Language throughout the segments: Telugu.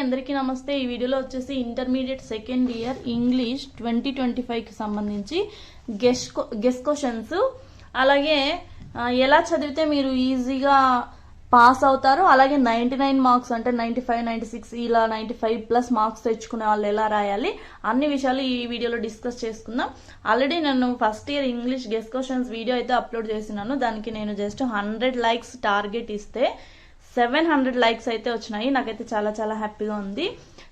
అందరికీ నమస్తే। ఈ వీడియోలో వచ్చేసి ఇంటర్మీడియట్ సెకండ్ ఇయర్ ఇంగ్లీష్ 2025 కి సంబంధించి గెస్ క్వశ్చన్స్ అలాగే ఎలా చదివితే మీరు ఈజీగా పాస్ అవుతారు, అలాగే 99 మార్క్స్ అంటే 95 96 ఇలా 95+ మార్క్స్ తెచ్చుకునే వాళ్ళు ఎలా రాయాలి అన్ని విషయాలు ఈ వీడియోలో డిస్కస్ చేసుకుందాం। ఆల్రెడీ నేను first year English guess questions video అయితే అప్లోడ్ చేసినాను। దానికి నేను జస్ట్ 100 లైక్స్ టార్గెట్ ఇస్తే 700 లైక్స్ అయితే వచ్చినాయి। నాకైతే చాలా చాలా హ్యాపీగా ఉంది।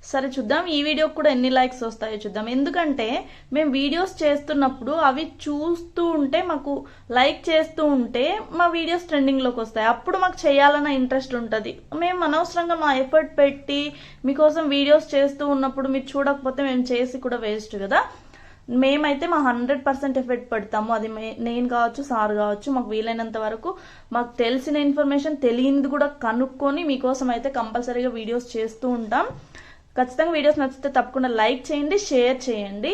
సరే చూద్దాం ఈ వీడియోకి కూడా ఎన్ని లైక్స్ వస్తాయో చూద్దాం। ఎందుకంటే మేము వీడియోస్ చేస్తున్నప్పుడు అవి చూస్తూ ఉంటే మాకు లైక్ చేస్తూ ఉంటే మా వీడియోస్ ట్రెండింగ్లోకి వస్తాయి, అప్పుడు మాకు చేయాలన్న ఇంట్రెస్ట్ ఉంటుంది। మేము అనవసరంగా మా ఎఫర్ట్ పెట్టి మీకోసం వీడియోస్ చేస్తూ ఉన్నప్పుడు మీరు చూడకపోతే మేము చేసి కూడా వేస్ట్ కదా। మేమైతే మా 100% ఎఫర్ట్ పెడతాము, అది నేను కావచ్చు సార్ కావచ్చు, మాకు వీలైనంత వరకు మాకు తెలిసిన ఇన్ఫర్మేషన్ తెలియంది కూడా కనుక్కొని మీకోసం అయితే కంపల్సరీగా వీడియోస్ చేస్తూ ఉంటాం। ఖచ్చితంగా వీడియోస్ నచ్చితే తప్పకుండా లైక్ చేయండి, షేర్ చేయండి।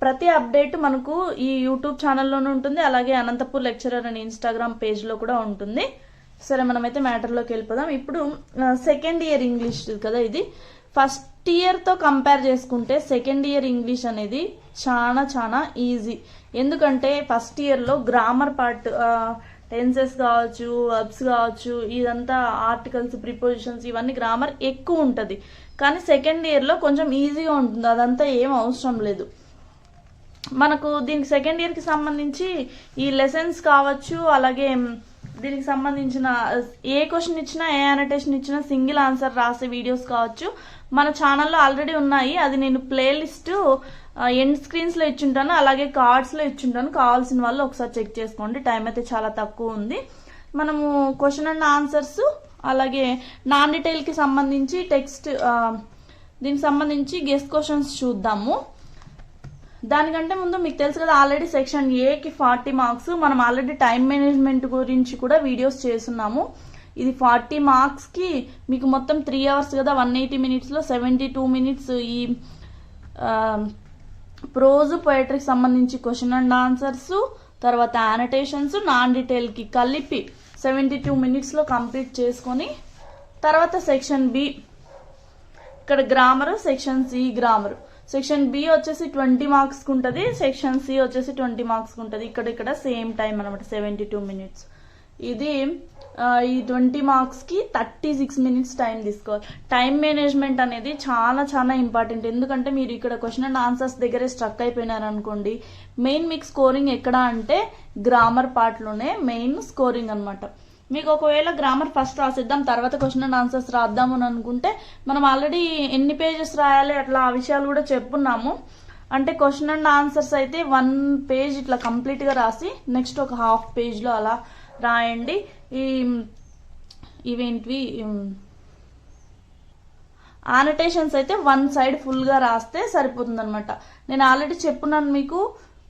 ప్రతి అప్డేట్ మనకు ఈ యూట్యూబ్ ఛానల్లోనే ఉంటుంది, అలాగే అనంతపూర్ లెక్చరర్ అని ఇన్స్టాగ్రామ్ పేజ్లో కూడా ఉంటుంది। సరే మనమైతే మ్యాటర్లోకి వెళ్ళిపోదాం। ఇప్పుడు సెకండ్ ఇయర్ ఇంగ్లీష్ కదా ఇది, ఫస్ట్ ఇయర్తో కంపేర్ చేసుకుంటే సెకండ్ ఇయర్ ఇంగ్లీష్ అనేది చాలా చాలా ఈజీ। ఎందుకంటే ఫస్ట్ ఇయర్లో గ్రామర్ పార్ట్, టెన్సెస్ కావచ్చు, వర్బ్స్ కావచ్చు, ఇదంతా ఆర్టికల్స్, ప్రిపోజిషన్స్ ఇవన్నీ గ్రామర్ ఎక్కువ ఉంటుంది, కానీ సెకండ్ ఇయర్లో కొంచెం ఈజీగా ఉంటుంది, అదంతా ఏం అవసరం లేదు మనకు। దీనికి సెకండ్ ఇయర్కి సంబంధించి ఈ లెసన్స్ కావచ్చు, అలాగే దీనికి సంబంధించిన ఏ క్వశ్చన్ ఇచ్చినా ఏ అనోటేషన్ ఇచ్చినా సింగిల్ ఆన్సర్ రాసే వీడియోస్ కావచ్చు మన ఛానల్లో ఆల్రెడీ ఉన్నాయి। అది నేను ప్లేలిస్ట్ ఎండ్ స్క్రీన్స్లో ఇచ్చుంటాను, అలాగే కార్డ్స్లో ఇచ్చుంటాను, కావాల్సిన వాళ్ళు ఒకసారి చెక్ చేసుకోండి। టైం అయితే చాలా తక్కువ ఉంది। మనము క్వశ్చన్ అండ్ ఆన్సర్స్ అలాగే నాన్ డీటెయిల్కి సంబంధించి టెక్స్ట్, దీనికి సంబంధించి గెస్ క్వశ్చన్స్ చూద్దాము। దానికంటే ముందు మీకు తెలుసు కదా ఆల్రెడీ సెక్షన్ ఏకి 40 మార్క్స్, మనం ఆల్రెడీ టైం మేనేజ్మెంట్ గురించి కూడా వీడియోస్ చేస్తున్నాము। ఇది 40 మార్క్స్కి మీకు మొత్తం 3 అవర్స్ కదా, 180 మినిట్స్లో 72 మినిట్స్ ఈ ప్రోజ్ పోయట్రీకి సంబంధించి క్వశ్చన్ అండ్ ఆన్సర్స్, తర్వాత యానటేషన్స్, నాన్ డీటెయిల్కి కలిపి 72 మినిట్స్లో కంప్లీట్ చేసుకొని తర్వాత సెక్షన్ బి ఇక్కడ grammar, section C grammar, section B వచ్చేసి 20 మార్క్స్కి ఉంటుంది, సెక్షన్ సి వచ్చేసి 20 మార్క్స్కి ఉంటుంది। ఇక్కడ సేమ్ టైం అనమాట 72 మినిట్స్। ఇది ఈ 20 మార్క్స్కి 36 మినిట్స్ టైం తీసుకోవాలి। టైం మేనేజ్మెంట్ అనేది చాలా చాలా ఇంపార్టెంట్, ఎందుకంటే మీరు ఇక్కడ క్వశ్చన్ అండ్ ఆన్సర్స్ దగ్గరే స్ట్రక్ అయిపోయినారు అనుకోండి, మెయిన్ మీకు స్కోరింగ్ ఎక్కడ అంటే గ్రామర్ పార్ట్లోనే మెయిన్ స్కోరింగ్ అనమాట। మీకు ఒకవేళ గ్రామర్ ఫస్ట్ రాసిద్దాం తర్వాత క్వశ్చన్ అండ్ ఆన్సర్స్ రాద్దాము అని అనుకుంటే మనం ఆల్రెడీ ఎన్ని పేజెస్ రాయాలి అట్లా ఆ విషయాలు కూడా చెప్పున్నాము। అంటే క్వశ్చన్ అండ్ ఆన్సర్స్ అయితే 1 పేజ్ ఇట్లా కంప్లీట్గా రాసి నెక్స్ట్ ఒక హాఫ్ పేజ్లో అలా రాయండి। ఇవేంటివి ఆనోటేషన్స్ అయితే 1 సైడ్ ఫుల్గా రాస్తే సరిపోతుంది అనమాట। నేను ఆల్రెడీ చెప్పున్నాను మీకు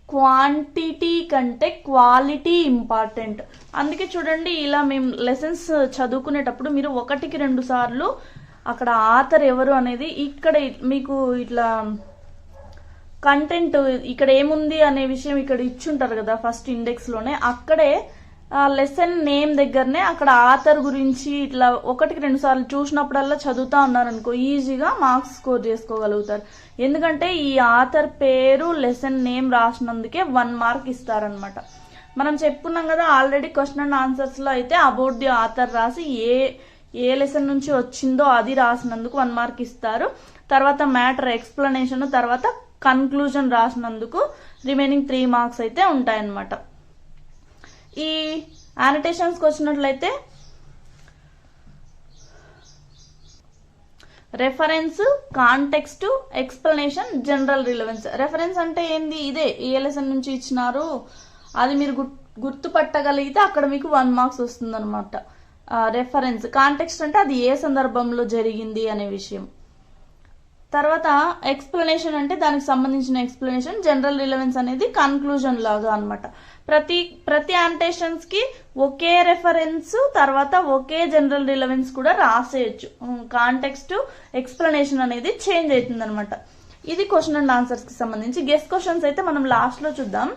క్వాంటిటీ కంటే క్వాలిటీ ఇంపార్టెంట్, అందుకే చూడండి ఇలా మేము లెసన్స్ చదువుకునేటప్పుడు మీరు 1కి 2 సార్లు అక్కడ ఆథర్ ఎవరు అనేది ఇక్కడ మీకు ఇట్లా కంటెంట్ ఇక్కడ ఏముంది అనే విషయం ఇక్కడ ఇచ్చుంటారు కదా ఫస్ట్ ఇండెక్స్లోనే, అక్కడే లెసన్ నేమ్ దగ్గరనే అక్కడ ఆథర్ గురించి ఇట్లా 1కి 2 సార్లు చూసినప్పుడల్లా చదువుతా ఉన్నారనుకో ఈజీగా మార్క్స్ స్కోర్ చేసుకోగలుగుతారు। ఎందుకంటే ఈ ఆథర్ పేరు లెసన్ నేమ్ రాసినందుకే 1 మార్క్ ఇస్తారనమాట। మనం చెప్పుకున్నాం కదా ఆల్రెడీ క్వశ్చన్ అండ్ ఆన్సర్స్లో అయితే అబౌట్ ది ఆథర్ రాసి ఏ లెసన్ నుంచి వచ్చిందో అది రాసినందుకు 1 మార్క్ ఇస్తారు। తర్వాత మ్యాటర్ ఎక్స్ప్లెనేషన్, తర్వాత కన్క్లూజన్ రాసినందుకు రిమైనింగ్ 3 మార్క్స్ అయితే ఉంటాయన్నమాట। ఈ యానటేషన్స్కి వచ్చినట్లయితే reference, context, explanation, general relevance. Reference అంటే ఏంది, ఇదే ఏ లెసన్ నుంచి ఇచ్చినారు అది మీరు గుర్తుపట్టగలిగితే అక్కడ మీకు 1 మార్క్స్ వస్తుంది అనమాట రెఫరెన్స్। కాంటెక్స్ట్ అంటే అది ఏ సందర్భంలో జరిగింది అనే విషయం। తర్వాత ఎక్స్ప్లెనేషన్ అంటే దానికి సంబంధించిన ఎక్స్ప్లెనేషన్, జనరల్ రిలవెన్స్ అనేది కన్క్లూజన్ లాగా అనమాట। ప్రతి యానటేషన్స్ కి ఒకే రెఫరెన్స్ తర్వాత ఒకే జనరల్ రిలవెన్స్ కూడా రాసేయచ్చు, కాంటెక్స్ట్ ఎక్స్ప్లెనేషన్ అనేది చేంజ్ అవుతుంది అనమాట। ఇది క్వశ్చన్ అండ్ ఆన్సర్స్ కి సంబంధించి। గెస్ క్వశ్చన్స్ అయితే మనం లాస్ట్ లో చూద్దాం।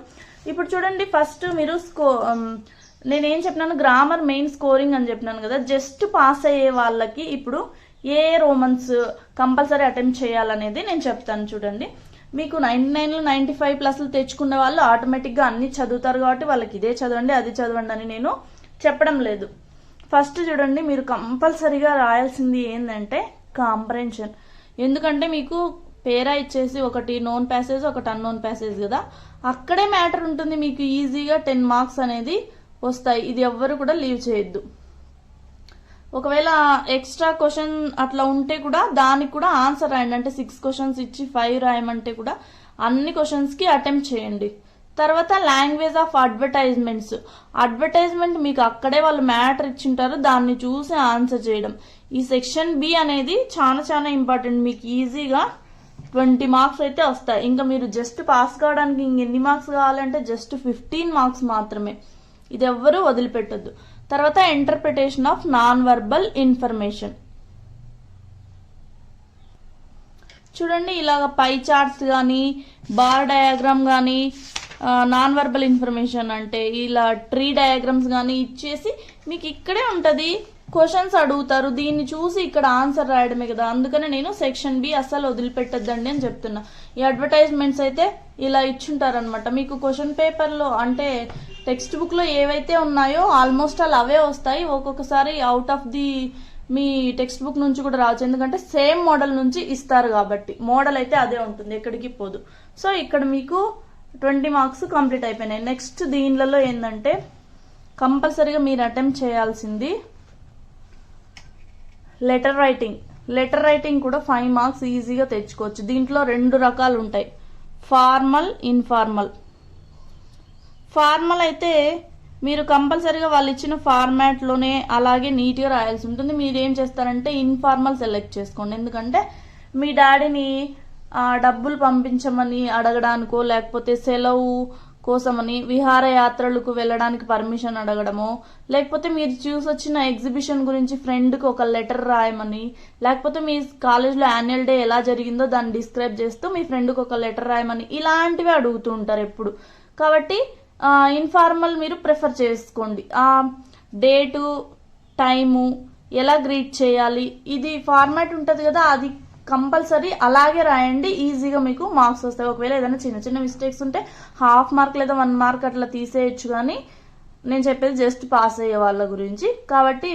ఇప్పుడు చూడండి ఫస్ట్ మీరు నేనేం చెప్పినాను, గ్రామర్ మెయిన్ స్కోరింగ్ అని చెప్పినాను కదా, జస్ట్ పాస్ అయ్యే వాళ్ళకి ఇప్పుడు ఏ రోమన్స్ కంపల్సరీ అటెంప్ట్ చేయాలనేది నేను చెప్తాను చూడండి. మీకు 99లో 95+ తెచ్చుకున్న వాళ్ళు ఆటోమేటిక్గా అన్ని చదువుతారు కాబట్టి వాళ్ళకి ఇదే చదవండి అది చదవండి అని నేను చెప్పడం లేదు. ఫస్ట్ చూడండి, మీరు కంపల్సరీగా రాయాల్సింది ఏంటంటే కాంప్రహెన్షన్. ఎందుకంటే మీకు పేరా ఇచ్చేసి ఒకటి నోన్ ప్యాసేజ్ ఒకటి అన్నోన్ ప్యాసేజ్ కదా, అక్కడే మ్యాటర్ ఉంటుంది. మీకు ఈజీగా 10 మార్క్స్ అనేది వస్తాయి. ఇది ఎవ్వరు కూడా లీవ్ చేయొద్దు. ఒకవేళ ఎక్స్ట్రా క్వశ్చన్ అట్లా ఉంటే కూడా దానికి కూడా ఆన్సర్ రాయండి. అంటే 6 క్వశ్చన్స్ ఇచ్చి 5 రాయమంటే కూడా అన్ని క్వశ్చన్స్కి అటెంప్ట్ చేయండి. తర్వాత లాంగ్వేజ్ ఆఫ్ అడ్వర్టైజ్మెంట్స్. అడ్వర్టైజ్మెంట్ మీకు అక్కడే వాళ్ళు మ్యాటర్ ఇచ్చింటారు, దాన్ని చూసి ఆన్సర్ చేయడం. ఈ సెక్షన్ బి అనేది చాలా చాలా ఇంపార్టెంట్. మీకు ఈజీగా 20 మార్క్స్ అయితే వస్తాయి. ఇంకా మీరు జస్ట్ పాస్ కావడానికి ఇంకెన్ని మార్క్స్ కావాలంటే జస్ట్ 15 మార్క్స్ మాత్రమే. ఇది ఎవ్వరూ వదిలిపెట్టద్దు. తర్వాత interpretation of non verbal information. చూడండి, ఇలాగ పై చార్ట్స్ కానీ బార్ డయాగ్రామ్ కానీ నాన్ వర్బల్ ఇన్ఫర్మేషన్ అంటే ఇలా ట్రీ డయాగ్రామ్స్ కానీ ఇచ్చేసి మీకు ఇక్కడే ఉంటుంది. క్వశ్చన్స్ అడుగుతారు, దీన్ని చూసి ఇక్కడ ఆన్సర్ రాయడమే కదా. అందుకనే నేను సెక్షన్ బి అస్సలు వదిలిపెట్టద్దండి అని చెప్తున్నా. ఈ అడ్వర్టైజ్మెంట్స్ అయితే ఇలా ఇచ్చుంటారనమాట. మీకు క్వశ్చన్ పేపర్లో అంటే టెక్స్ట్ బుక్లో ఏవైతే ఉన్నాయో ఆల్మోస్ట్ ఆల్ అవే వస్తాయి. ఒక్కొక్కసారి out of the me text book నుంచి కూడా రావచ్చు. ఎందుకంటే సేమ్ మోడల్ నుంచి ఇస్తారు కాబట్టి మోడల్ అయితే అదే ఉంటుంది, ఎక్కడికి పోదు. సో ఇక్కడ మీకు 20 మార్క్స్ కంప్లీట్ అయిపోయినాయి. నెక్స్ట్ దీనిలలో ఏంటంటే కంపల్సరీగా మీరు అటెంప్ట్ చేయాల్సింది లెటర్ రైటింగ్. లెటర్ రైటింగ్ కూడా 5 మార్క్స్ ఈజీగా తెచ్చుకోవచ్చు. దీంట్లో 2 రకాలు ఉంటాయి, ఫార్మల్, ఇన్ఫార్మల్. ఫార్మల్ అయితే మీరు కంపల్సరీగా వాళ్ళు ఇచ్చిన ఫార్మాట్లోనే అలాగే నీట్గా రాయాల్సి ఉంటుంది. మీరు ఏం చేస్తారంటే ఇన్ఫార్మల్ సెలెక్ట్ చేసుకోండి. ఎందుకంటే మీ డాడీని డబ్బులు పంపించమని అడగడానికో లేకపోతే సెలవు కోసమని విహారయాత్రలకు వెళ్ళడానికి పర్మిషన్ అడగడమో, లేకపోతే మీరు చూసి వచ్చిన ఎగ్జిబిషన్ గురించి ఫ్రెండ్కి ఒక లెటర్ రాయమని, లేకపోతే మీ కాలేజ్లో యాన్యువల్ డే ఎలా జరిగిందో దాన్ని డిస్క్రైబ్ చేస్తూ మీ ఫ్రెండ్కి ఒక లెటర్ రాయమని, ఇలాంటివి అడుగుతూ ఉంటారు ఎప్పుడు. కాబట్టి ఇన్ఫార్మల్ మీరు ప్రిఫర్ చేసుకోండి. డేటు, టైము, ఎలా గ్రీట్ చేయాలి, ఇది ఫార్మాట్ ఉంటుంది కదా, అది కంపల్సరీ అలాగే రాయండి. ఈజీగా మీకు మార్క్స్ వస్తాయి. ఒకవేళ ఏదైనా చిన్న చిన్న మిస్టేక్స్ ఉంటే ½ మార్క్ లేదా 1 మార్క్ అట్లా తీసేయచ్చు. కానీ నేను చెప్పేది జస్ట్ పాస్ అయ్యే వాళ్ళ గురించి కాబట్టి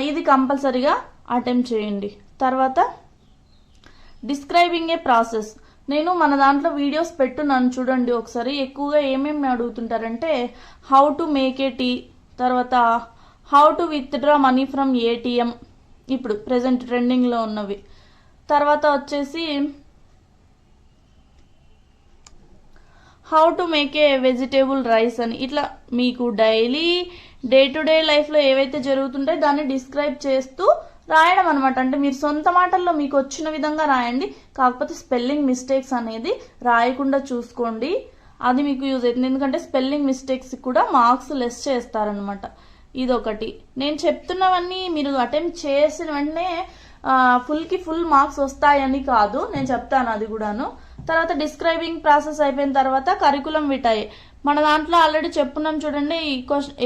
ఇది కంపల్సరీగా అటెంప్ట్ చేయండి. తర్వాత డిస్క్రైబింగ్ ఏ ప్రాసెస్. నేను మన దాంట్లో వీడియోస్ పెట్టున్నాను చూడండి ఒకసారి. ఎక్కువగా ఏమేమి అడుగుతుంటారంటే how to make a tea, తర్వాత how to withdraw money from ATM, ఇప్పుడు ప్రెసెంట్ ట్రెండింగ్లో ఉన్నవి. తర్వాత వచ్చేసి how to make a vegetable rice అని. ఇట్లా మీకు డైలీ డే టు డే లైఫ్లో ఏవైతే జరుగుతుంటాయో దాన్ని డిస్క్రైబ్ చేస్తూ రాయడం అనమాట. అంటే మీరు సొంత మాటల్లో మీకు వచ్చిన విధంగా రాయండి. కాకపోతే స్పెల్లింగ్ మిస్టేక్స్ అనేది రాయకుండా చూసుకోండి, అది మీకు యూజ్ అవుతుంది. ఎందుకంటే స్పెల్లింగ్ మిస్టేక్స్ కూడా మార్క్స్ లెస్ చేస్తారనమాట. ఇదొకటి. నేను చెప్తున్నవన్నీ మీరు అటెంప్ట్ చేసిన వెంటనే ఫుల్కి ఫుల్ మార్క్స్ వస్తాయని కాదు, నేను చెప్తాను అది కూడాను. తర్వాత డిస్క్రైబింగ్ ప్రాసెస్ అయిపోయిన తర్వాత కరికులం విటాయే. మన దాంట్లో ఆల్రెడీ చెప్పున్నాం చూడండి,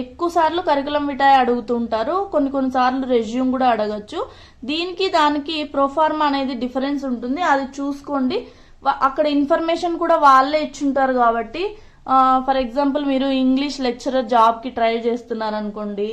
ఎక్కువ సార్లు కరికులం విటాయే అడుగుతుంటారు, కొన్ని సార్లు రెజ్యూమ్ కూడా అడగచ్చు. దీనికి దానికి ప్రోఫార్మా అనేది డిఫరెన్స్ ఉంటుంది, అది చూసుకోండి. అక్కడ ఇన్ఫర్మేషన్ కూడా వాళ్ళే ఇచ్చుంటారు కాబట్టి ఫర్ ఎగ్జాంపుల్ మీరు ఇంగ్లీష్ లెక్చరర్ జాబ్కి ట్రై చేస్తున్నారు అనుకోండి,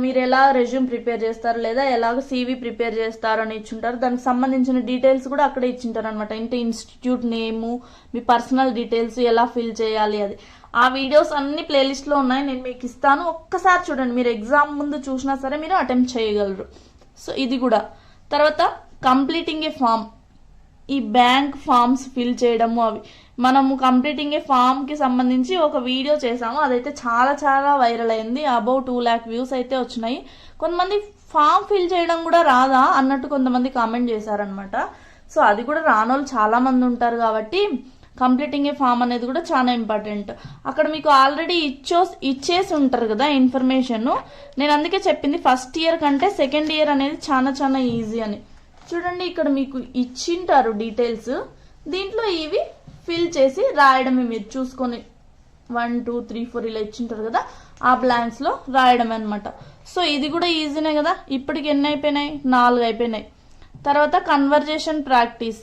మీరు ఎలా రెజ్యూమ్ ప్రిపేర్ చేస్తారు లేదా ఎలాగ CV ప్రిపేర్ చేస్తారు అని ఇచ్చుంటారు. దానికి సంబంధించిన డీటెయిల్స్ కూడా అక్కడే ఇచ్చింటారు అనమాట. అంటే ఇన్స్టిట్యూట్ నేము, మీ పర్సనల్ డీటెయిల్స్ ఎలా ఫిల్ చేయాలి అది. ఆ వీడియోస్ అన్ని ప్లేలిస్ట్లో ఉన్నాయి, నేను మీకు ఇస్తాను, ఒక్కసారి చూడండి. మీరు ఎగ్జామ్ ముందు చూసినా సరే మీరు అటెంప్ట్ చేయగలరు. సో ఇది కూడా. తర్వాత కంప్లీటింగ్ ఏ ఫామ్. ఈ బ్యాంక్ ఫామ్స్ ఫిల్ చేయడము, అవి మనము కంప్లీటింగ్ ఏ ఫామ్కి సంబంధించి ఒక వీడియో చేసాము, అదైతే చాలా చాలా వైరల్ అయింది. అబౌవ్ 2 lakh వ్యూస్ అయితే వచ్చినాయి. కొంతమంది ఫామ్ ఫిల్ చేయడం కూడా రాదా అన్నట్టు కొంతమంది కామెంట్ చేశారనమాట. సో అది కూడా రానోళ్ళు చాలా మంది ఉంటారు కాబట్టి కంప్లీటింగ్ ఏ ఫామ్ అనేది కూడా చాలా ఇంపార్టెంట్. అక్కడ మీకు ఆల్రెడీ ఇచ్చేసి ఉంటారు కదా ఇన్ఫర్మేషన్. నేను అందుకే చెప్పింది ఫస్ట్ ఇయర్ కంటే సెకండ్ ఇయర్ అనేది చాలా చాలా ఈజీ అని. చూడండి, ఇక్కడ మీకు ఇచ్చింటారు డీటెయిల్స్, దీంట్లో ఇవి ఫిల్ చేసి రాయడమే మీరు చూసుకొని. 1 2 3 4 ఇలా ఇచ్చింటారు కదా, ఆ బ్లాంక్స్ లో రాయడం అనమాట. సో ఇది కూడా ఈజీనే కదా. ఇప్పటికి ఎన్ని అయిపోయినాయి? 4 అయిపోయినాయి. తర్వాత కన్వర్జేషన్ ప్రాక్టీస్.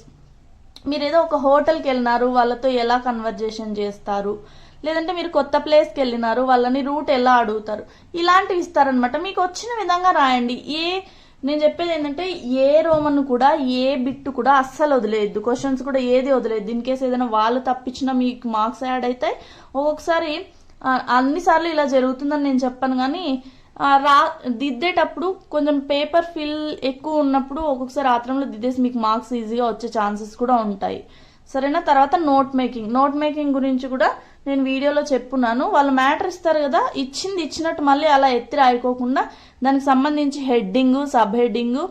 మీరు ఏదో ఒక హోటల్కి వెళ్ళినారు, వాళ్ళతో ఎలా కన్వర్జేషన్ చేస్తారు, లేదంటే మీరు కొత్త ప్లేస్కి వెళ్ళినారు, వాళ్ళని రూట్ ఎలా అడుగుతారు, ఇలాంటివి ఇస్తారనమాట. మీకు వచ్చిన విధంగా రాయండి. నేను చెప్పేది ఏంటంటే ఏ రోమన్ కూడా ఏ బిట్ కూడా అస్సలు వదిలేయద్దు, క్వశ్చన్స్ కూడా ఏది వదిలేయద్దు. ఇన్ కేసు ఏదైనా వాళ్ళు తప్పించినా మీకు మార్క్స్ యాడ్ అవుతాయి. ఒక్కొక్కసారి అన్నిసార్లు ఇలా జరుగుతుందని నేను చెప్పాను, కానీ దిద్దేటప్పుడు కొంచెం పేపర్ ఫిల్ ఎక్కువ ఉన్నప్పుడు ఒక్కొక్కసారి ఆత్రంలో దిద్దేసి మీకు మార్క్స్ ఈజీగా వచ్చే ఛాన్సెస్ కూడా ఉంటాయి. సరేనా? తర్వాత నోట్ మేకింగ్ గురించి కూడా నేను వీడియోలో చెప్పున్నాను. వాళ్ళు మ్యాటర్ ఇస్తారు కదా, ఇచ్చినట్టు మళ్ళీ అలా ఎత్తి రాయకోకుండా దానికి సంబంధించి heading, sub heading,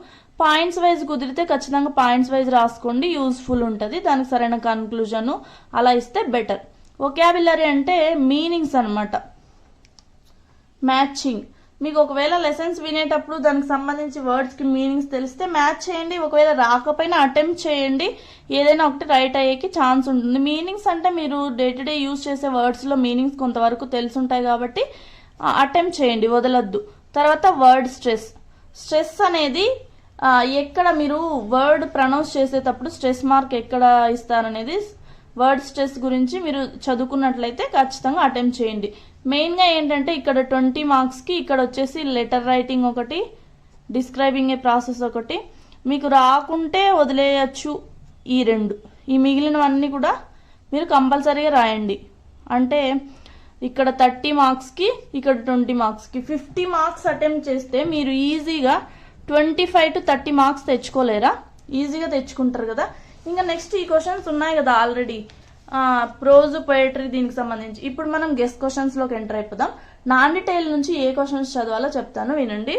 points wise కుదిరితే ఖచ్చితంగా పాయింట్స్ వైజ్ రాసుకోండి, యూస్ఫుల్ ఉంటుంది. దానికి సరైన కన్క్లూజన్ అలా ఇస్తే బెటర్. వొకాబులరీ అంటే మీనింగ్స్ అనమాట. మ్యాచింగ్. మీకు ఒకవేళ లెసన్స్ వినేటప్పుడు దానికి సంబంధించి వర్డ్స్ కి మీనింగ్స్ తెలిస్తే మ్యాచ్ చేయండి. ఒకవేళ రాకపోయినా అటెంప్ట్ చేయండి, ఏదైనా ఒకటి రైట్ అయ్యేకి ఛాన్స్ ఉంటుంది. మీనింగ్స్ అంటే మీరు డే టు డే యూజ్ చేసే వర్డ్స్ లో మీనింగ్స్ కొంతవరకు తెలుసుంటాయి కాబట్టి అటెంప్ట్ చేయండి, వదలొద్దు. తర్వాత వర్డ్ స్ట్రెస్ అనేది ఎక్కడ మీరు వర్డ్ ప్రొనౌన్స్ చేసేటప్పుడు స్ట్రెస్ మార్క్ ఎక్కడ ఇస్తారనేది, వర్డ్ స్ట్రెస్ గురించి మీరు చదువుకున్నట్లయితే ఖచ్చితంగా అటెంప్ట్ చేయండి. మెయిన్గా ఏంటంటే ఇక్కడ 20 మార్క్స్కి ఇక్కడ వచ్చేసి లెటర్ రైటింగ్ ఒకటి, డిస్క్రైబింగ్ ఏ ప్రాసెస్ ఒకటి. మీకు రాకుంటే వదిలేయచ్చు ఈ 2. ఈ మిగిలినవన్నీ కూడా మీరు కంపల్సరీగా రాయండి. అంటే ఇక్కడ 30 మార్క్స్కి ఇక్కడ 20 మార్క్స్కి 50 మార్క్స్ అటెంప్ట్ చేస్తే మీరు ఈజీగా 25 to 30 మార్క్స్ తెచ్చుకోలేరా? ఈజీగా తెచ్చుకుంటారు కదా. ఇంకా నెక్స్ట్ ఈ క్వశ్చన్స్ ఉన్నాయి కదా ఆల్రెడీ, ప్రోజ్, పోయట్రీ, దీనికి సంబంధించి. ఇప్పుడు మనం గెస్ క్వశ్చన్స్ లోకి ఎంటర్ అయిపోదాం. నాన్ డీటెయిల్ నుంచి ఏ క్వశ్చన్స్ చదవాలో చెప్తాను, వినండి.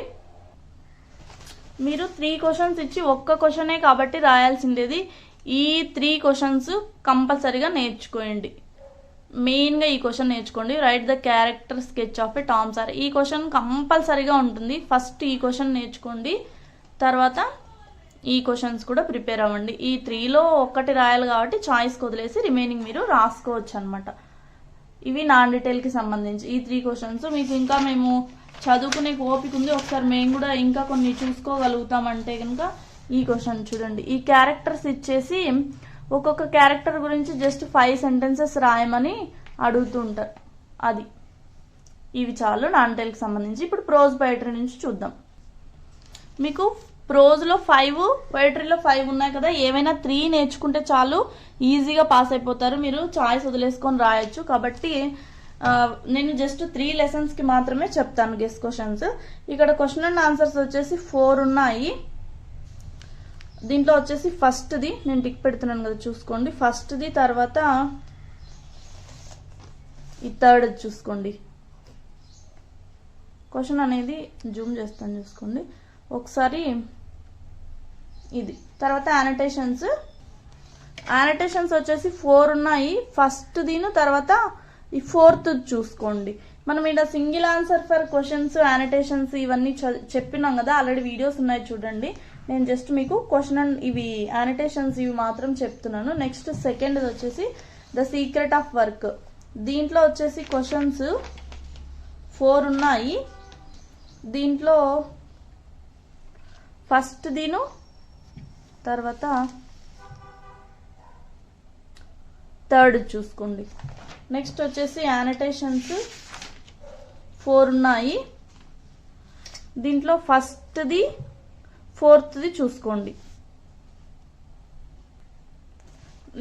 మీరు 3 క్వశ్చన్స్ ఇచ్చి ఒక్క క్వశ్చనే కాబట్టి రాయాల్సిండేది. ఈ 3 క్వశ్చన్స్ కంపల్సరీగా నేర్చుకోండి. మెయిన్గా ఈ క్వశ్చన్ నేర్చుకోండి. Right the character sketch of A Tom sir. ఈ క్వశ్చన్ కంపల్సరీగా ఉంటుంది. ఫస్ట్ ఈ క్వశ్చన్ నేర్చుకోండి, తర్వాత ఈ క్వశ్చన్స్ కూడా ప్రిపేర్ అవ్వండి. ఈ 3లో ఒక్కటి రాయాలి కాబట్టి చాయిస్కి వదిలేసి రిమైనింగ్ మీరు రాసుకోవచ్చు అనమాట. ఇవి నాన్ డీటెయిల్కి సంబంధించి ఈ 3 క్వశ్చన్స్. మీకు ఇంకా మేము చదువుకునే ఓపిక ఉంది, ఒకసారి మేము కూడా ఇంకా కొన్ని చూసుకోగలుగుతామంటే కనుక ఈ క్వశ్చన్ చూడండి. ఈ క్యారెక్టర్స్ ఇచ్చేసి ఒక్కొక్క క్యారెక్టర్ గురించి జస్ట్ 5 సెంటెన్సెస్ రాయమని అడుగుతూ ఉంటారు. అది ఇవి చాలు నాన్ డీటెయిల్కి సంబంధించి. ఇప్పుడు ప్రోజ్ పోయట్రీ నుంచి చూద్దాం. మీకు ప్రోజ్లో 5, పోయట్రీలో 5 ఉన్నాయి కదా. ఏవైనా 3 నేర్చుకుంటే చాలు, ఈజీగా పాస్ అయిపోతారు. మీరు చాయిస్ వదిలేసుకొని రాయొచ్చు. కాబట్టి నేను జస్ట్ 3 లెసన్స్కి మాత్రమే చెప్తాను గెస్ క్వశ్చన్స్. ఇక్కడ క్వశ్చన్ అండ్ ఆన్సర్స్ వచ్చేసి 4 ఉన్నాయి. దీంట్లో వచ్చేసి ఫస్ట్ది నేను టిక్ పెడుతున్నాను కదా, చూసుకోండి. ఫస్ట్ది, తర్వాత ఈ థర్డ్ చూసుకోండి. క్వశ్చన్ అనేది జూమ్ చేస్తాను, చూసుకోండి ఒకసారి. ఇది తర్వాత యానటేషన్స్ వచ్చేసి 4 ఉన్నాయి. ఫస్ట్ దీని తర్వాత ఈ 4th చూసుకోండి. మనం ఇక్కడ సింగిల్ ఆన్సర్ ఫర్ క్వశ్చన్స్, యానటేషన్స్ ఇవన్నీ చెప్పినాం కదా, ఆల్రెడీ వీడియోస్ ఉన్నాయి చూడండి. నేను జస్ట్ మీకు క్వశ్చన్ అండ్ ఇవి యానటేషన్స్ ఇవి మాత్రం చెప్తున్నాను. నెక్స్ట్ సెకండ్ వచ్చేసి ద సీక్రెట్ ఆఫ్ వర్క్. దీంట్లో వచ్చేసి క్వశ్చన్స్ 4 ఉన్నాయి. దీంట్లో ఫస్ట్ దీను, తర్వాత థర్డ్ చూసుకోండి. నెక్స్ట్ వచ్చేసి యానటేషన్స్ 4 ఉన్నాయి. దీంట్లో ఫస్ట్ది, 4th చూసుకోండి.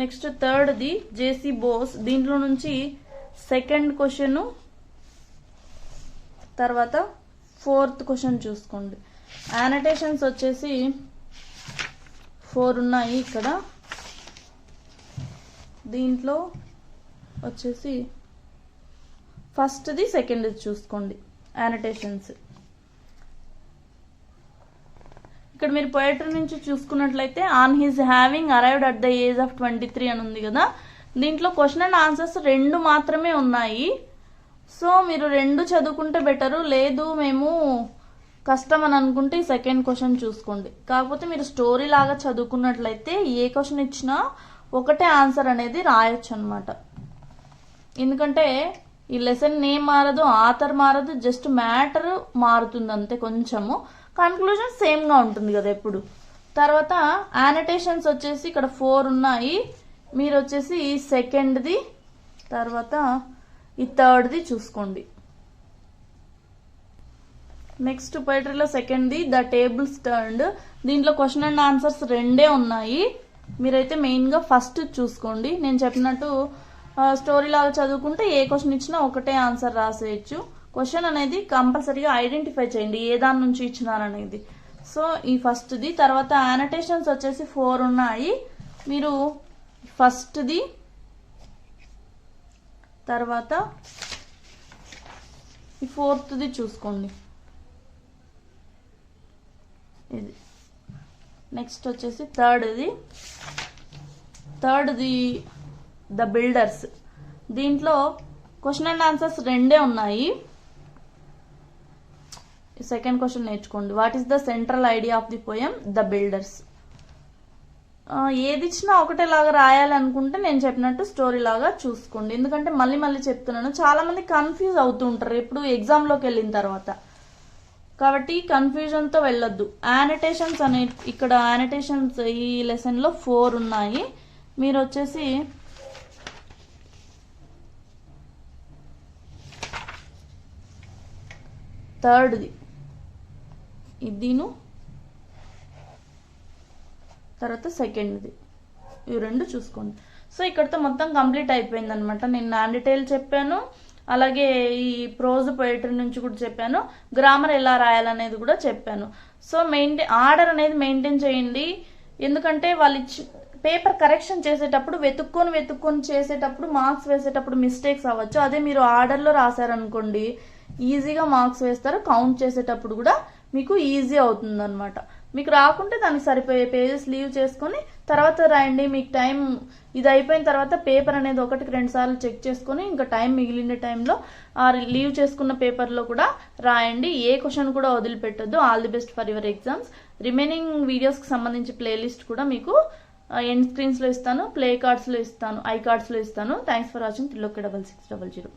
నెక్స్ట్ థర్డ్ది జేసీ బోస్. దీంట్లో నుంచి సెకండ్ క్వశ్చన్, తర్వాత 4th క్వశ్చన్ చూసుకోండి. యానటేషన్స్ వచ్చేసి 4 ఉన్నాయి ఇక్కడ. దీంట్లో వచ్చేసి ఫస్ట్ది, సెకండ్ది చూసుకోండి యానటేషన్స్. ఇక్కడ మీరు పోయట్రీ నుంచి చూసుకున్నట్లయితే on his having arrived at the age of 23 అని ఉంది కదా. దీంట్లో క్వశ్చన్ అండ్ ఆన్సర్స్ 2 మాత్రమే ఉన్నాయి. సో మీరు 2 చదువుకుంటే బెటరు. లేదు మేము కష్టం అని అనుకుంటే ఈ సెకండ్ క్వశ్చన్ చూసుకోండి. కాకపోతే మీరు స్టోరీ లాగా చదువుకున్నట్లయితే ఏ క్వశ్చన్ ఇచ్చినా ఒకటే ఆన్సర్ అనేది రాయొచ్చు అనమాట. ఎందుకంటే ఈ లెసన్ నేమ్ మారదు, ఆథర్ మారదు, జస్ట్ మ్యాటర్ మారుతుంది అంతే కొంచెము. కన్క్లూజన్ సేమ్ గా ఉంటుంది కదా ఎప్పుడు. తర్వాత యానటేషన్స్ వచ్చేసి ఇక్కడ 4 ఉన్నాయి. మీరు వచ్చేసి ఈ సెకండ్ది తర్వాత ఈ థర్డ్ది చూసుకోండి. నెక్స్ట్ పోయిటరీలో సెకండ్ది ద టేబుల్స్ టర్న్డ్. దీంట్లో క్వశ్చన్ అండ్ ఆన్సర్స్ 2 ఉన్నాయి. మీరైతే మెయిన్గా ఫస్ట్ చూసుకోండి. నేను చెప్పినట్టు స్టోరీ లాగా చదువుకుంటే ఏ క్వశ్చన్ ఇచ్చినా ఒకటే ఆన్సర్ రాసేయచ్చు. క్వశ్చన్ అనేది కంపల్సరీగా ఐడెంటిఫై చేయండి ఏ దాని నుంచి ఇచ్చినారనేది. సో ఈ ఫస్ట్ది. తర్వాత యానటేషన్స్ వచ్చేసి 4 ఉన్నాయి. మీరు ఫస్ట్ది తర్వాత ఈ 4th చూసుకోండి. ఇది నెక్స్ట్ వచ్చేసి థర్డ్ది ద బిల్డర్స్. దీంట్లో క్వశ్చన్ అండ్ ఆన్సర్స్ 2 ఉన్నాయి. సెకండ్ క్వశ్చన్ నేర్చుకోండి. What is the central idea of the poem the builders. ఏది ఇచ్చినా ఒకటేలాగా రాయాలనుకుంటే నేను చెప్పినట్టు స్టోరీ లాగా చూసుకోండి. ఎందుకంటే మళ్ళీ చెప్తున్నాను, చాలా మంది కన్ఫ్యూజ్ అవుతూ ఉంటారు ఎప్పుడు ఎగ్జామ్లోకి వెళ్ళిన తర్వాత. కాబట్టి కన్ఫ్యూజన్ తో వెళ్ళొద్దు. యానటేషన్స్ అనే ఇక్కడ యానటేషన్స్ ఈ లెసన్ లో 4 ఉన్నాయి. మీరు వచ్చేసి థర్డ్ది ఇదిను తర్వాత సెకండ్ది ఇవి 2 చూసుకోండి. సో ఇక్కడతో మొత్తం కంప్లీట్ అయిపోయింది అనమాట. నేను నాన్ డీటెయిల్ చెప్పాను, అలాగే ఈ ప్రోజ్ పోయిటరీ నుంచి కూడా చెప్పాను, గ్రామర్ ఎలా రాయాలనేది కూడా చెప్పాను. సో ఆర్డర్ అనేది మెయింటైన్ చేయండి. ఎందుకంటే వాళ్ళు పేపర్ కరెక్షన్ చేసేటప్పుడు వెతుక్కొని చేసేటప్పుడు మార్క్స్ వేసేటప్పుడు మిస్టేక్స్ అవ్వచ్చు. అదే మీరు ఆర్డర్లో రాశారనుకోండి ఈజీగా మార్క్స్ వేస్తారు. కౌంట్ చేసేటప్పుడు కూడా మీకు ఈజీ అవుతుంది అనమాట. మీకు రాకుంటే దానికి సరిపోయే పేజెస్ లీవ్ చేసుకొని తర్వాత రాయండి. మీకు టైం ఇది అయిపోయిన తర్వాత పేపర్ అనేది 1-2 సార్లు చెక్ చేసుకొని ఇంకా టైం మిగిలిన టైంలో ఆ లీవ్ చేసుకున్న పేపర్లో కూడా రాయండి. ఏ క్వశ్చన్ కూడా వదిలిపెట్టొద్దు. All the best for your exams. Remaining వీడియోస్కి సంబంధించి ప్లేలిస్ట్ కూడా మీకు ఎండ్ స్క్రీన్స్లో ఇస్తాను, ప్లే కార్డ్స్లో ఇస్తాను, ఐ కార్డ్స్లో ఇస్తాను. Thanks for watching. 3 6600.